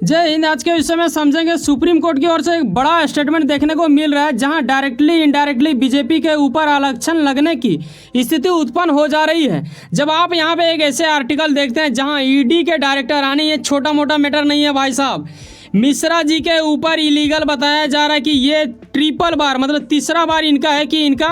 जय हिंद। आज के विषय में समझेंगे सुप्रीम कोर्ट की ओर से एक बड़ा स्टेटमेंट देखने को मिल रहा है, जहां डायरेक्टली इनडायरेक्टली बीजेपी के ऊपर आरक्षण लगने की स्थिति उत्पन्न हो जा रही है। जब आप यहां पे एक ऐसे आर्टिकल देखते हैं जहां ईडी के डायरेक्टर आने, ये छोटा मोटा मैटर नहीं है भाई साहब। मिश्रा जी के ऊपर इलीगल बताया जा रहा है कि ये ट्रिपल बार मतलब तीसरा बार इनका है कि इनका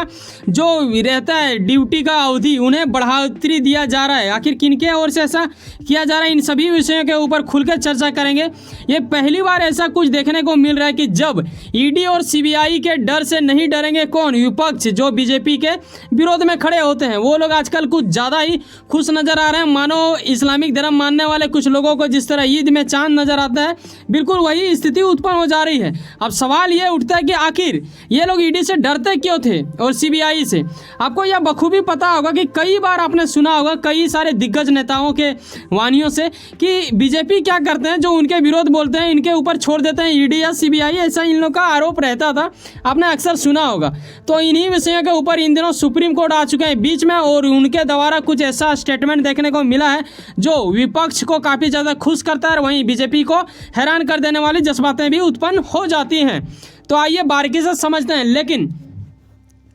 जो रहता है ड्यूटी का अवधि उन्हें बढ़ोतरी दिया जा रहा है। आखिर किनके ओर से ऐसा किया जा रहा है, इन सभी विषयों के ऊपर खुलकर चर्चा करेंगे। ये पहली बार ऐसा कुछ देखने को मिल रहा है कि जब ईडी और सीबीआई के डर से नहीं डरेंगे कौन, विपक्ष जो बीजेपी के विरोध में खड़े होते हैं वो लोग आजकल कुछ ज़्यादा ही खुश नज़र आ रहे हैं। मानो इस्लामिक धर्म मानने वाले कुछ लोगों को जिस तरह ईद में चांद नज़र आता है, बिल्कुल वही स्थिति उत्पन्न हो जा रही है। अब सवाल ये उठता है कि आखिर ये लोग ईडी से डरते क्यों थे और सीबीआई से। आपको यह बखूबी पता होगा कि कई बार आपने सुना होगा कई सारे दिग्गज नेताओं के वानियों से कि बीजेपी क्या करते हैं, जो उनके विरोध बोलते हैं इनके ऊपर छोड़ देते हैं ईडी या सीबीआई, ऐसा इन लोगों का आरोप रहता था, आपने अक्सर सुना होगा। तो इन्हीं विषयों के ऊपर इन दिनों सुप्रीम कोर्ट आ चुके हैं बीच में, और उनके द्वारा कुछ ऐसा स्टेटमेंट देखने को मिला है जो विपक्ष को काफ़ी ज़्यादा खुश करता है और वहीं बीजेपी को हैरान कर देने वाली जज्बातें भी उत्पन्न हो जाती हैं। तो आइए बारीकी से समझते हैं। लेकिन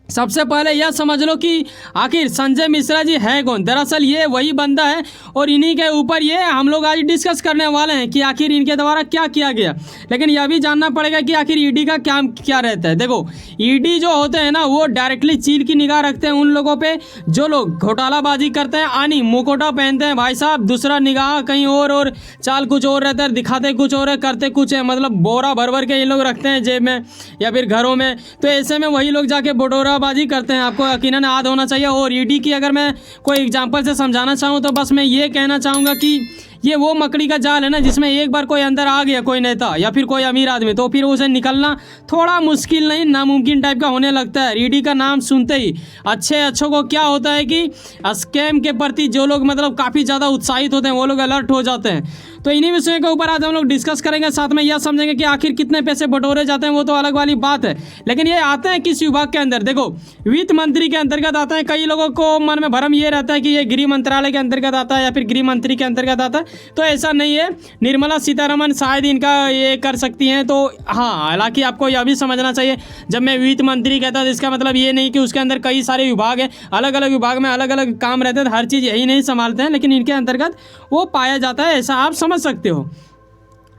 सबसे पहले यह समझ लो कि आखिर संजय मिश्रा जी है कौन। दरअसल ये वही बंदा है और इन्हीं के ऊपर ये हम लोग आज डिस्कस करने वाले हैं कि आखिर इनके द्वारा क्या किया गया। लेकिन यह भी जानना पड़ेगा कि आखिर ईडी का काम क्या रहता है। देखो, ईडी जो होते हैं ना, वो डायरेक्टली चीर की निगाह रखते हैं उन लोगों पे जो लोग घोटालाबाजी करते हैं, आनी मुकोटा पहनते हैं भाई साहब, दूसरा निगाह कहीं और चाल कुछ और रहता है, दिखाते कुछ और है करते कुछ है, मतलब बोरा भर भर के ये लोग रखते हैं जेब में या फिर घरों में। तो ऐसे में वही लोग जाके बटोराबाजी करते हैं, आपको यकीनन याद होना चाहिए। और ईडी की अगर मैं कोई एग्जांपल से समझाना चाहूँ तो बस मैं ये कहना चाहूँगा कि ये वो मकड़ी का जाल है ना, जिसमें एक बार कोई अंदर आ गया, कोई नेता या फिर कोई अमीर आदमी, तो फिर उसे निकलना थोड़ा मुश्किल नहीं नामुमकिन टाइप का होने लगता है। ईडी का नाम सुनते ही अच्छों को क्या होता है कि स्कैम के प्रति जो लोग मतलब काफ़ी ज़्यादा उत्साहित होते हैं वो लोग अलर्ट हो जाते हैं। तो इन्हीं विषयों के ऊपर आज हम लोग डिस्कस करेंगे, साथ में यह समझेंगे कि आखिर कितने पैसे बटोरे जाते हैं, वो तो अलग वाली बात है। लेकिन ये आते हैं किस विभाग के अंदर। देखो, वित्त मंत्री के अंतर्गत आता है। कई लोगों को मन में भ्रम ये रहता है कि ये गृह मंत्रालय के अंतर्गत आता है या फिर गृह मंत्री के अंतर्गत आता है, तो ऐसा नहीं है। निर्मला सीतारमण शायद इनका ये कर सकती हैं। तो हाँ, हालांकि आपको यह भी समझना चाहिए, जब मैं वित्त मंत्री कहता हूँ इसका मतलब ये नहीं कि उसके अंदर कई सारे विभाग हैं, अलग अलग विभाग में अलग अलग काम रहते हैं, हर चीज़ यही नहीं संभालते हैं, लेकिन इनके अंतर्गत वो पाया जाता है, ऐसा आप समझ सकते हो।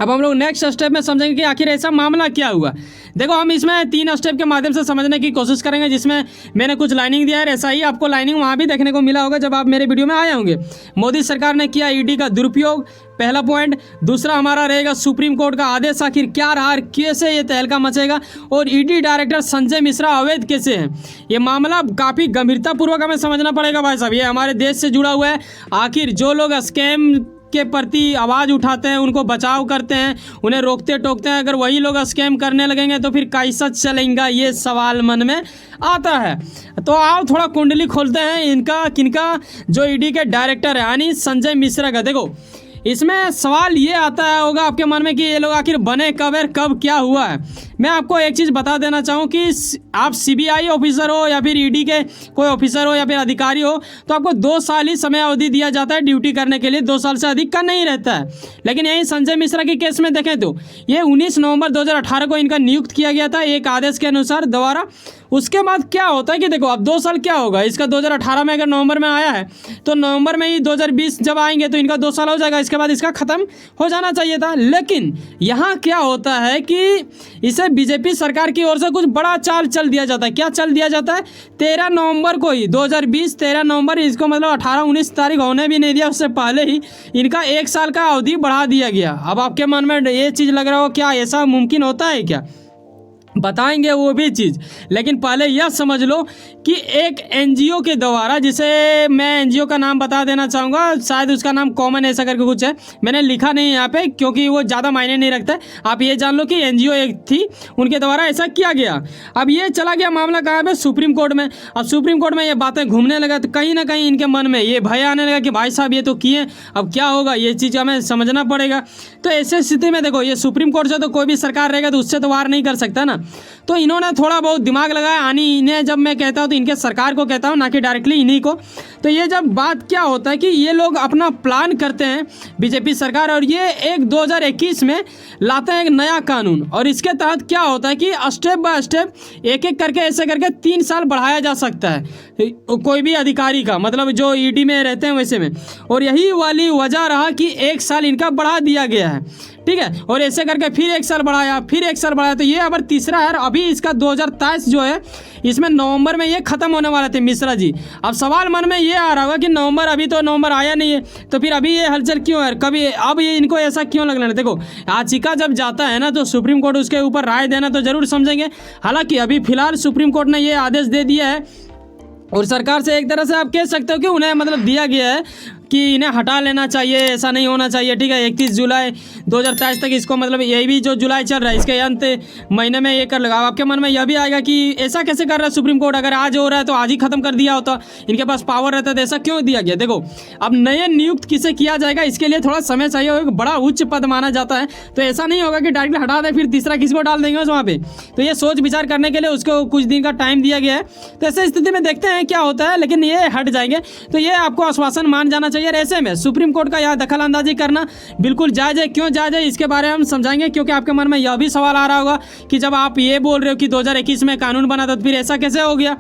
अब हम लोग नेक्स्ट स्टेप में समझेंगे कि आखिर ऐसा मामला क्या हुआ। देखो, हम इसमें 3 स्टेप के माध्यम से समझने की कोशिश करेंगे, जिसमें मैंने कुछ लाइनिंग दिया है। ऐसा ही आपको लाइनिंग वहाँ भी देखने को मिला होगा जब आप मेरे वीडियो में आए होंगे। मोदी सरकार ने किया ईडी का दुरुपयोग, पहला पॉइंट। दूसरा हमारा रहेगा सुप्रीम कोर्ट का आदेश आखिर क्या रहा, कैसे ये तहलका मचेगा, और ईडी डायरेक्टर संजय मिश्रा अवैध कैसे है। ये मामला काफ़ी गंभीरतापूर्वक हमें समझना पड़ेगा भाई साहब, ये हमारे देश से जुड़ा हुआ है। आखिर जो लोग स्कैम के प्रति आवाज़ उठाते हैं, उनको बचाव करते हैं, उन्हें रोकते टोकते हैं, अगर वही लोग स्कैम करने लगेंगे तो फिर कैसा चलेगा, ये सवाल मन में आता है। तो आओ थोड़ा कुंडली खोलते हैं इनका, किनका, जो ईडी के डायरेक्टर है यानी संजय मिश्रा का। देखो, इसमें सवाल ये आता है होगा आपके मन में कि ये लोग आखिर बने कब है, कब क्या हुआ है। मैं आपको एक चीज़ बता देना चाहूँ कि आप सीबीआई ऑफिसर हो या फिर ईडी के कोई ऑफिसर हो या फिर अधिकारी हो, तो आपको 2 साल ही समय अवधि दिया जाता है ड्यूटी करने के लिए, 2 साल से अधिक का नहीं रहता है। लेकिन यही संजय मिश्रा के केस में देखें तो ये 19 नवंबर 2018 को इनका नियुक्त किया गया था एक आदेश के अनुसार द्वारा। उसके बाद क्या होता है कि देखो, अब 2 साल क्या होगा इसका, 2018 में अगर नवंबर में आया है तो नवंबर में ही 2020 जब आएंगे तो इनका 2 साल हो जाएगा, इसके बाद इसका ख़त्म हो जाना चाहिए था। लेकिन यहाँ क्या होता है कि इसे बीजेपी सरकार की ओर से कुछ बड़ा चाल चल दिया जाता है। क्या चल दिया जाता है, 13 नवंबर को ही 2020 13 नवंबर, इसको मतलब 18-19 तारीख होने भी नहीं दिया, उससे पहले ही इनका 1 साल का अवधि बढ़ा दिया गया। अब आपके मन में ये चीज़ लग रहा हो क्या ऐसा मुमकिन होता है क्या, बताएंगे वो भी चीज़। लेकिन पहले यह समझ लो कि एक एनजीओ के द्वारा, जिसे मैं एनजीओ का नाम बता देना चाहूँगा, शायद उसका नाम कॉमन ऐसा करके कुछ है, मैंने लिखा नहीं यहाँ पे क्योंकि वो ज़्यादा मायने नहीं रखता है। आप ये जान लो कि एनजीओ एक थी, उनके द्वारा ऐसा किया गया। अब ये चला गया मामला कहाँ पे, सुप्रीम कोर्ट में। अब सुप्रीम कोर्ट में ये बातें घूमने लगा तो कहीं ना कहीं इनके मन में ये भय आने लगा कि भाई साहब ये तो किए, अब क्या होगा, ये चीज़ हमें समझना पड़ेगा। तो ऐसे स्थिति में देखो, ये सुप्रीम कोर्ट से तो कोई भी सरकार रहेगा तो उससे तो वार नहीं कर सकता ना, तो इन्होंने थोड़ा बहुत दिमाग लगाया, यानी इन्हें जब मैं कहता हूँ तो इनके सरकार को कहता हूँ, ना कि डायरेक्टली इन्हीं को। तो ये जब बात क्या होता है कि ये लोग अपना प्लान करते हैं बीजेपी सरकार, और ये 2021 में लाते हैं एक नया कानून, और इसके तहत क्या होता है कि स्टेप बाय स्टेप एक एक करके ऐसे करके 3 साल बढ़ाया जा सकता है कोई भी अधिकारी का, मतलब जो ईडी में रहते हैं वैसे में। और यही वाली वजह रहा कि 1 साल इनका बढ़ा दिया गया है, ठीक है। और ऐसे करके फिर 1 साल बढ़ाया, फिर 1 साल बढ़ाया, तो ये अब तीसरा है। अभी इसका 2023 जो है, इसमें नवंबर में ये खत्म होने वाले थे मिश्रा जी। अब सवाल मन में ये आ रहा होगा कि नवंबर, अभी तो नवंबर आया नहीं है, तो फिर अभी ये हलचल क्यों है, कभी अब ये इनको ऐसा क्यों लगना है। देखो याचिका जब जाता है ना, तो सुप्रीम कोर्ट उसके ऊपर राय देना तो जरूर समझेंगे। हालांकि अभी फिलहाल सुप्रीम कोर्ट ने ये आदेश दे दिया है, और सरकार से एक तरह से आप कह सकते हो कि उन्हें मतलब दिया गया है कि इन्हें हटा लेना चाहिए, ऐसा नहीं होना चाहिए, ठीक है। 31 जुलाई 2023 तक इसको, मतलब यही भी जो जुलाई चल रहा है इसके अंत महीने में ये कर लगा। आपके मन में यह भी आएगा कि ऐसा कैसे कर रहा है सुप्रीम कोर्ट, अगर आज हो रहा है तो आज ही खत्म कर दिया होता, इनके पास पावर रहता तो ऐसा क्यों दिया गया। देखो अब नए नियुक्त किसे किया जाएगा, इसके लिए थोड़ा समय चाहिए, एक बड़ा उच्च पद माना जाता है, तो ऐसा नहीं होगा कि डायरेक्टली हटा दे फिर तीसरा किसी को डाल देंगे वहाँ पे। तो ये सोच विचार करने के लिए उसको कुछ दिन का टाइम दिया गया है। तो ऐसे स्थिति में देखते हैं क्या होता है, लेकिन ये हट जाएंगे तो ये आपको आश्वासन मान जाना चाहिए। ऐसे में सुप्रीम कोर्ट का यहाँ दखल अंदाजी करना बिल्कुल जायज़ है। क्यों जायज़ है इसके बारे में हम समझाएंगे, क्योंकि आपके मन में यह भी सवाल आ रहा होगा कि जब आप ये बोल रहे हो कि 2021 में कानून बना था, तो फिर ऐसा कैसे हो गया।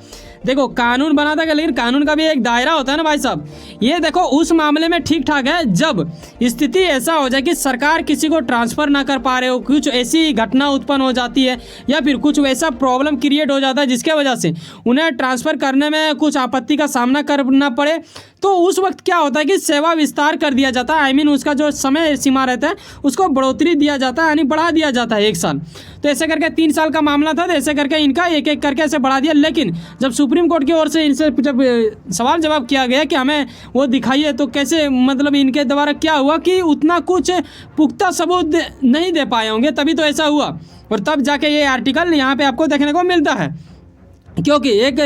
देखो कानून बना था, लेकिन कानून का भी एक दायरा होता है ना भाई साहब। ये देखो उस मामले में ठीक ठाक है जब स्थिति ऐसा हो जाए कि सरकार किसी को ट्रांसफ़र ना कर पा रहे हो, कुछ ऐसी घटना उत्पन्न हो जाती है, या फिर कुछ वैसा प्रॉब्लम क्रिएट हो जाता है जिसके वजह से उन्हें ट्रांसफ़र करने में कुछ आपत्ति का सामना करना पड़े, तो उस वक्त क्या होता है कि सेवा विस्तार कर दिया जाता है। आई मीन उसका जो समय सीमा रहता है उसको बढ़ोतरी दिया जाता है, यानी बढ़ा दिया जाता है 1 साल। तो ऐसे करके 3 साल का मामला था, तो ऐसे करके इनका एक एक करके ऐसे बढ़ा दिया। लेकिन जब सुप्रीम कोर्ट की ओर से इनसे जब सवाल जवाब किया गया कि हमें वो दिखाइए, तो कैसे मतलब इनके द्वारा क्या हुआ कि उतना कुछ पुख्ता सबूत नहीं दे पाए होंगे, तभी तो ऐसा हुआ। और तब जाके ये आर्टिकल यहाँ पे आपको देखने को मिलता है, क्योंकि एक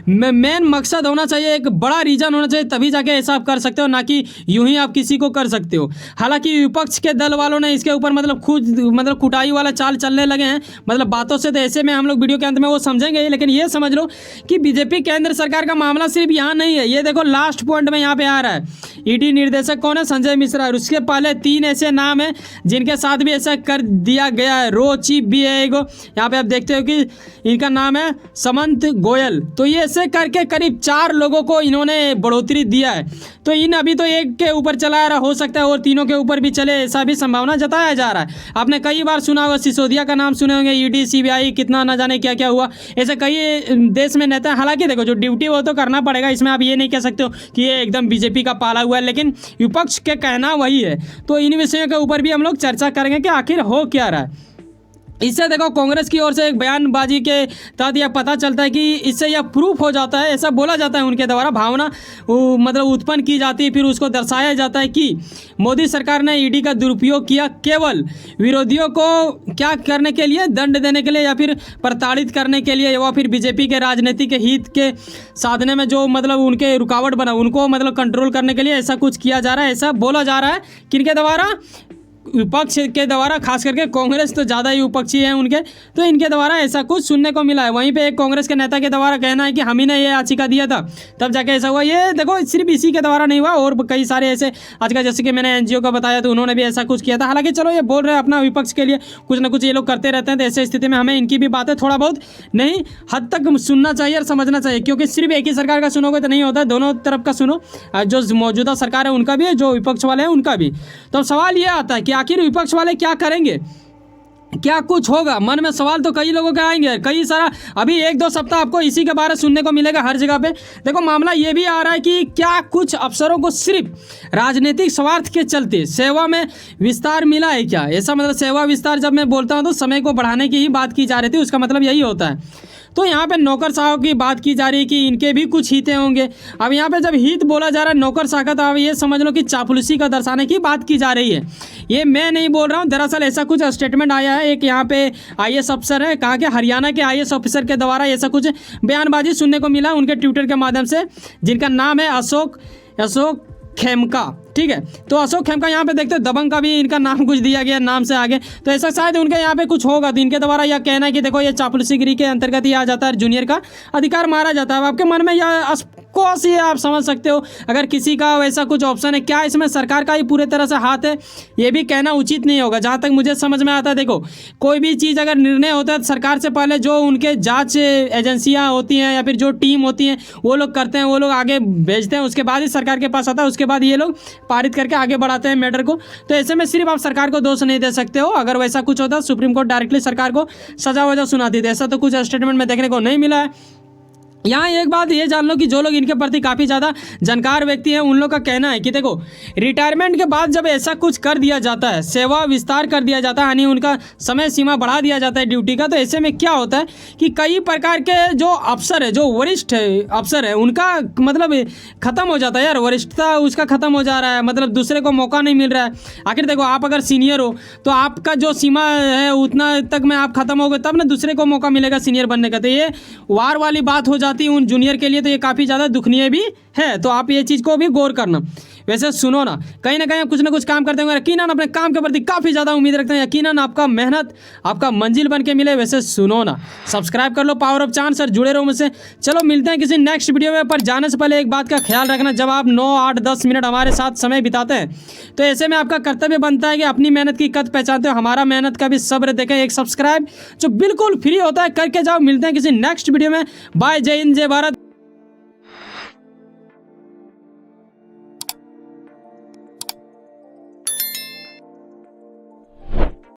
मेन मकसद होना चाहिए, एक बड़ा रीजन होना चाहिए, तभी जाके ऐसा आप कर सकते हो, ना कि यूं ही आप किसी को कर सकते हो। हालांकि विपक्ष के दल वालों ने इसके ऊपर मतलब खुद मतलब कुटाई वाला चाल चलने लगे हैं, मतलब बातों से। तो ऐसे में हम लोग वीडियो के अंत में वो समझेंगे, लेकिन ये समझ लो कि बीजेपी केंद्र सरकार का मामला सिर्फ यहाँ नहीं है। ये देखो लास्ट पॉइंट में यहाँ पे आ रहा है, ईडी निर्देशक कौन है, संजय मिश्रा। और उसके पहले 3 ऐसे नाम हैं जिनके साथ भी ऐसा कर दिया गया है। रो चीफ भी है एगो, यहाँ पे आप देखते हो कि इनका नाम है समंत गोयल। तो ये ऐसे करके करीब 4 लोगों को इन्होंने बढ़ोतरी दिया है। तो इन अभी तो एक के ऊपर चला रहा, हो सकता है और तीनों के ऊपर भी चले, ऐसा भी संभावना जताया जा रहा है। आपने कई बार सुना होगा, सिसोदिया का नाम सुने होंगे, ईडी सीबीआई कितना ना जाने क्या क्या हुआ, ऐसे कई देश में नेता। हालांकि देखो जो ड्यूटी वो तो करना पड़ेगा, इसमें आप ये नहीं कह सकते हो कि ये एकदम बीजेपी का पाला हुआ है, लेकिन विपक्ष के कहना वही है। तो इन विषयों के ऊपर भी हम लोग चर्चा करेंगे कि आखिर हो क्या रहा है। इससे देखो कांग्रेस की ओर से एक बयानबाजी के तहत यह पता चलता है कि इससे यह प्रूफ हो जाता है, ऐसा बोला जाता है उनके द्वारा, भावना मतलब उत्पन्न की जाती है, फिर उसको दर्शाया जाता है कि मोदी सरकार ने ईडी का दुरुपयोग किया केवल विरोधियों को क्या करने के लिए, दंड देने के लिए, या फिर प्रताड़ित करने के लिए, या फिर बीजेपी के राजनीतिक हित के साधने में जो मतलब उनके रुकावट बना उनको मतलब कंट्रोल करने के लिए ऐसा कुछ किया जा रहा है, ऐसा बोला जा रहा है। किनके द्वारा, विपक्ष के द्वारा, खास करके कांग्रेस तो ज़्यादा ही विपक्षी हैं उनके, तो इनके द्वारा ऐसा कुछ सुनने को मिला है। वहीं पे एक कांग्रेस के नेता के द्वारा कहना है कि हम ही ने ये याचिका दिया था तब जाके ऐसा हुआ। ये देखो सिर्फ इसी के द्वारा नहीं हुआ, और कई सारे ऐसे आज का, जैसे कि मैंने एनजीओ का बताया, तो उन्होंने भी ऐसा कुछ किया था। हालांकि चलो ये बोल रहे हैं अपना विपक्ष के लिए कुछ ना कुछ ये लोग करते रहते हैं, तो ऐसी स्थिति में हमें इनकी भी बातें थोड़ा बहुत नहीं हद तक सुनना चाहिए और समझना चाहिए, क्योंकि सिर्फ एक ही सरकार का सुनोगे तो नहीं होता, दोनों तरफ का सुनो, जो मौजूदा सरकार है उनका भी, जो विपक्ष वाले हैं उनका भी। तो सवाल ये आता है कि आखिर विपक्ष वाले क्या करेंगे, क्या कुछ होगा। मन में सवाल तो कई लोगों के आएंगे, कई सारा, अभी 1-2 सप्ताह आपको इसी के बारे में सुनने को मिलेगा हर जगह पे। देखो मामला ये भी आ रहा है कि क्या कुछ अफसरों को सिर्फ राजनीतिक स्वार्थ के चलते सेवा में विस्तार मिला है क्या। ऐसा मतलब सेवा विस्तार जब मैं बोलता हूँ तो समय को बढ़ाने की ही बात की जा रही थी, उसका मतलब यही होता है। तो यहाँ पे नौकरशाहों की बात की जा रही है कि इनके भी कुछ हित होंगे। अब यहाँ पे जब हित बोला जा रहा है नौकरशाह का, तो अब ये समझ लो कि चापलूसी का दर्शाने की बात की जा रही है। ये मैं नहीं बोल रहा हूँ, दरअसल ऐसा कुछ स्टेटमेंट आया है। एक यहाँ पे आईएएस अफसर है, कहा कि हरियाणा के आईएएस ऑफिसर के द्वारा ऐसा कुछ बयानबाजी सुनने को मिला उनके ट्विटर के माध्यम से, जिनका नाम है अशोक खेमका, ठीक है। तो अशोक खेमका यहाँ पे देखते हो दबंग का भी इनका नाम कुछ दिया गया नाम से आगे, तो ऐसा शायद उनके यहाँ पे कुछ होगा। तो इनके द्वारा यह कहना है कि देखो ये चापलूसीगिरी के अंतर्गत ही आ जाता है, जूनियर का अधिकार मारा जाता है। अब आपके मन में यह कोस ये आप समझ सकते हो अगर किसी का वैसा कुछ ऑप्शन है, क्या इसमें सरकार का ही पूरे तरह से हाथ है, ये भी कहना उचित नहीं होगा। जहाँ तक मुझे समझ में आता है, देखो कोई भी चीज़ अगर निर्णय होता है तो सरकार से पहले जो उनके जांच एजेंसियाँ होती हैं या फिर जो टीम होती हैं वो लोग करते हैं, वो लोग आगे भेजते हैं, उसके बाद ही सरकार के पास आता है, उसके बाद ये लोग पारित करके आगे बढ़ाते हैं मैटर को। तो ऐसे में सिर्फ आप सरकार को दोष नहीं दे सकते हो। अगर वैसा कुछ होता सुप्रीम कोर्ट डायरेक्टली सरकार को सजा वजह सुनाती थी, ऐसा तो कुछ स्टेटमेंट में देखने को नहीं मिला है। यहाँ एक बात ये जान लो कि जो लोग इनके प्रति काफ़ी ज़्यादा जानकार व्यक्ति हैं उन लोग का कहना है कि देखो रिटायरमेंट के बाद जब ऐसा कुछ कर दिया जाता है, सेवा विस्तार कर दिया जाता है, यानी उनका समय सीमा बढ़ा दिया जाता है ड्यूटी का, तो ऐसे में क्या होता है कि कई प्रकार के जो अफसर है, जो वरिष्ठ अफसर है, उनका मतलब ख़त्म हो जाता है यार, वरिष्ठता उसका ख़त्म हो जा रहा है, मतलब दूसरे को मौका नहीं मिल रहा है। आखिर देखो आप अगर सीनियर हो तो आपका जो सीमा है उतना तक में आप ख़त्म हो गए तब ना दूसरे को मौका मिलेगा सीनियर बनने का। तो ये वार वाली बात हो जाती उन जूनियर के लिए, तो ये काफ़ी ज़्यादा दुखनीय भी है। तो आप ये चीज़ को भी गौर करना। वैसे सुनो ना कहीं आप कुछ ना कुछ काम करते होंगे, यकीनन अपने काम के प्रति काफ़ी ज़्यादा उम्मीद रखते हैं, यकीनन आपका मेहनत आपका मंजिल बन के मिले। वैसे सुनो ना, सब्सक्राइब कर लो पावर ऑफ चांस और जुड़े रहो मुझसे। चलो मिलते हैं किसी नेक्स्ट वीडियो में। पर जाने से पहले एक बात का ख्याल रखना, जब आप 9, 8, 10 मिनट हमारे साथ समय बिताते हैं तो ऐसे में आपका कर्तव्य बनता है कि अपनी मेहनत की कद पहचानते हो, हमारा मेहनत का भी सब्र देखें। एक सब्सक्राइब जो बिल्कुल फ्री होता है करके जाओ। मिलते हैं किसी नेक्स्ट वीडियो में। बाय, जय हिंद, जय भारत।